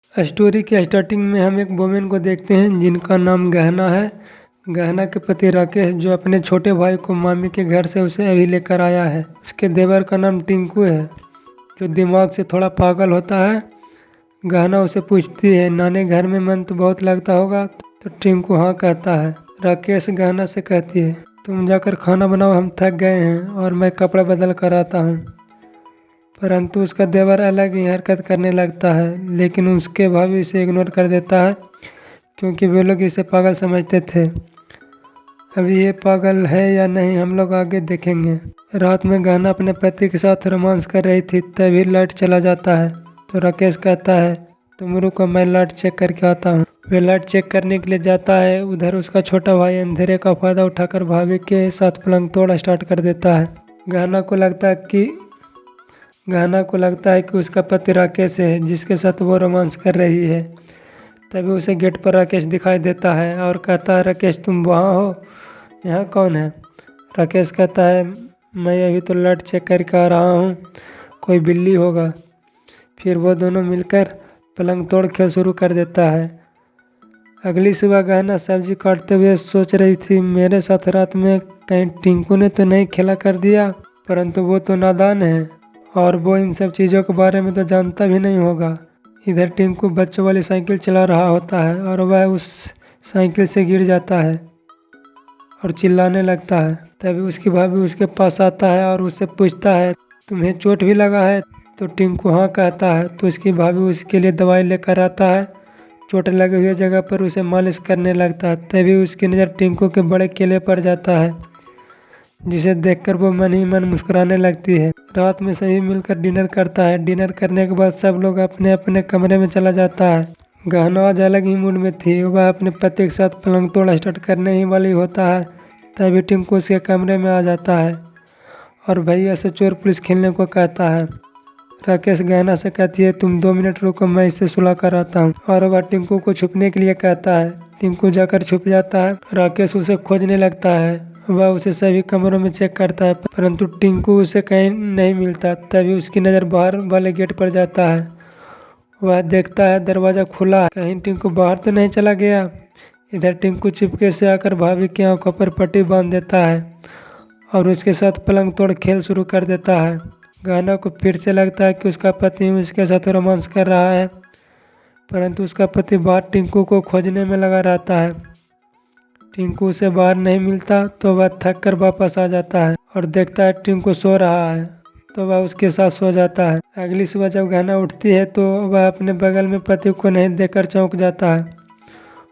Story के starting में हम एक वुमेन को देखते हैं जिनका नाम गहना है। गहना के पति राकेश जो अपने छोटे भाई को मामी के घर से उसे अभी लेकर आया है। उसके देवर का नाम टिंकू है जो दिमाग से थोड़ा पागल होता है। गहना उसे पूछती है, नानी घर में मन तो बहुत लगता होगा? तो टिंकू हाँ कहता है। राकेश गहना से कहती है, तुम जाकर खाना बनाओ, हम थक गए हैं और मैं कपड़ा बदल कर आता हूँ। परंतु उसका देवर अलग ही हरकत करने लगता है, लेकिन उसके भाभी इसे इग्नोर कर देता है क्योंकि वे लोग इसे पागल समझते थे। अभी ये पागल है या नहीं हम लोग आगे देखेंगे। रात में गहना अपने पति के साथ रोमांस कर रही थी, तभी लाइट चला जाता है। तो राकेश कहता है, तुम रुको, मैं लाइट चेक करके आता हूँ। वे लाइट चेक करने के लिए जाता है। उधर उसका छोटा भाई अंधेरे का फायदा उठाकर भाभी के साथ पलंग तोड़ स्टार्ट कर देता है। गहना को लगता है कि उसका पति राकेश है जिसके साथ वो रोमांस कर रही है। तभी उसे गेट पर राकेश दिखाई देता है और कहता है, राकेश तुम वहाँ हो, यहाँ कौन है? राकेश कहता है, मैं अभी तो लाइट चेक करके आ रहा हूँ, कोई बिल्ली होगा। फिर वो दोनों मिलकर पलंग तोड़ खेल शुरू कर देता है। अगली सुबह गहना सब्जी काटते हुए सोच रही थी, मेरे साथ रात में कहीं टिंकू ने तो नहीं खेला कर दिया। परंतु वो तो नादान है और वो इन सब चीज़ों के बारे में तो जानता भी नहीं होगा। इधर टिंकू बच्चों वाली साइकिल चला रहा होता है और वह उस साइकिल से गिर जाता है और चिल्लाने लगता है। तभी उसकी भाभी उसके पास आता है और उससे पूछता है, तुम्हें चोट भी लगा है? तो टिंकू हाँ कहता है। तो उसकी भाभी उसके लिए दवाई लेकर आता है। चोट लगे हुए जगह पर उसे मालिश करने लगता है। तभी उसकी नज़र टिंकू के बड़े केले पर जाता है, जिसे देखकर वो मन ही मन मुस्कुराने लगती है। रात में सभी मिलकर डिनर करता है। डिनर करने के बाद सब लोग अपने अपने कमरे में चला जाता है। गहना आज अलग ही मूड में थी। वह अपने पति के साथ पलंग तोड़ स्टार्ट करने ही वाली होता है। तभी टिंकू उसके कमरे में आ जाता है और भैया से चोर पुलिस खेलने को कहता है। राकेश गहना से कहती है, तुम 2 मिनट रुको, मैं इसे सुला कर आता हूँ। और वह टिंकू को छुपने के लिए कहता है। टिंकू जाकर छुप जाता है। राकेश उसे खोजने लगता है। वह उसे सभी कमरों में चेक करता है, परंतु टिंकू उसे कहीं नहीं मिलता। तभी उसकी नज़र बाहर वाले गेट पर जाता है। वह देखता है दरवाज़ा खुला है, कहीं टिंकू बाहर तो नहीं चला गया। इधर टिंकू चुपके से आकर भाभी की आंखों पर पट्टी बांध देता है और उसके साथ पलंग तोड़ खेल शुरू कर देता है। गहना को फिर से लगता है कि उसका पति उसके साथ रोमांस कर रहा है, परंतु उसका पति बाहर टिंकू को खोजने में लगा रहता है। टिंकू उसे बाहर नहीं मिलता तो वह थक कर वापस आ जाता है और देखता है टिंकू सो रहा है, तो वह उसके साथ सो जाता है। अगली सुबह जब गहना उठती है तो वह अपने बगल में पति को नहीं देखकर चौंक जाता है।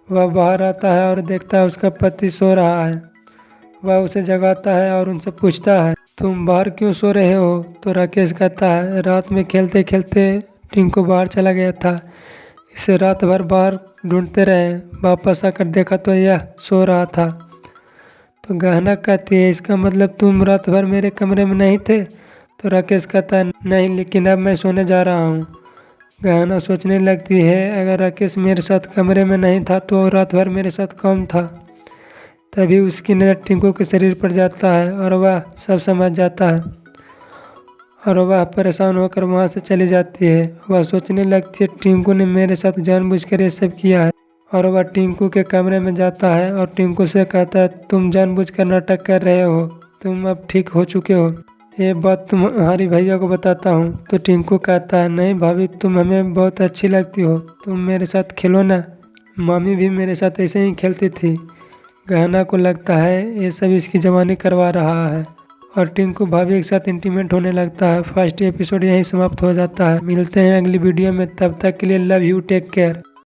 वह बाहर आता है और देखता है उसका पति सो रहा है। वह उसे जगाता है और उनसे पूछता है, तुम बाहर क्यों सो रहे हो? तो राकेश कहता है, रात में खेलते खेलते टिंकू बाहर चला गया था, इसे रात भर बाहर ढूंढते रहे, वापस आकर देखा तो यह सो रहा था। तो गहना कहती है, इसका मतलब तुम रात भर मेरे कमरे में नहीं थे? तो राकेश कहता है, नहीं, लेकिन अब मैं सोने जा रहा हूँ। गहना सोचने लगती है, अगर राकेश मेरे साथ कमरे में नहीं था तो रात भर मेरे साथ कौन था? तभी उसकी नज़र टिंकू के शरीर पर जाता है और वह सब समझ जाता है और वह परेशान होकर वहाँ से चली जाती है। वह सोचने लगती है, टिंकू ने मेरे साथ जानबूझकर ये सब किया है। और वह टिंकू के कमरे में जाता है और टिंकू से कहता है, तुम जानबूझकर नाटक कर रहे हो, तुम अब ठीक हो चुके हो, ये बात तुम्हारी भैया को बताता हूँ। तो टिंकू कहता है, नहीं भाभी, तुम हमें बहुत अच्छी लगती हो, तुम मेरे साथ खेलो ना, मामी भी मेरे साथ ऐसे ही खेलती थी। गहना को लगता है ये सब इसकी जवानी करवा रहा है और टिंकू भाभी के साथ इंटीमेट होने लगता है। फर्स्ट एपिसोड यहीं समाप्त हो जाता है। मिलते हैं अगली वीडियो में, तब तक के लिए लव यू, टेक केयर।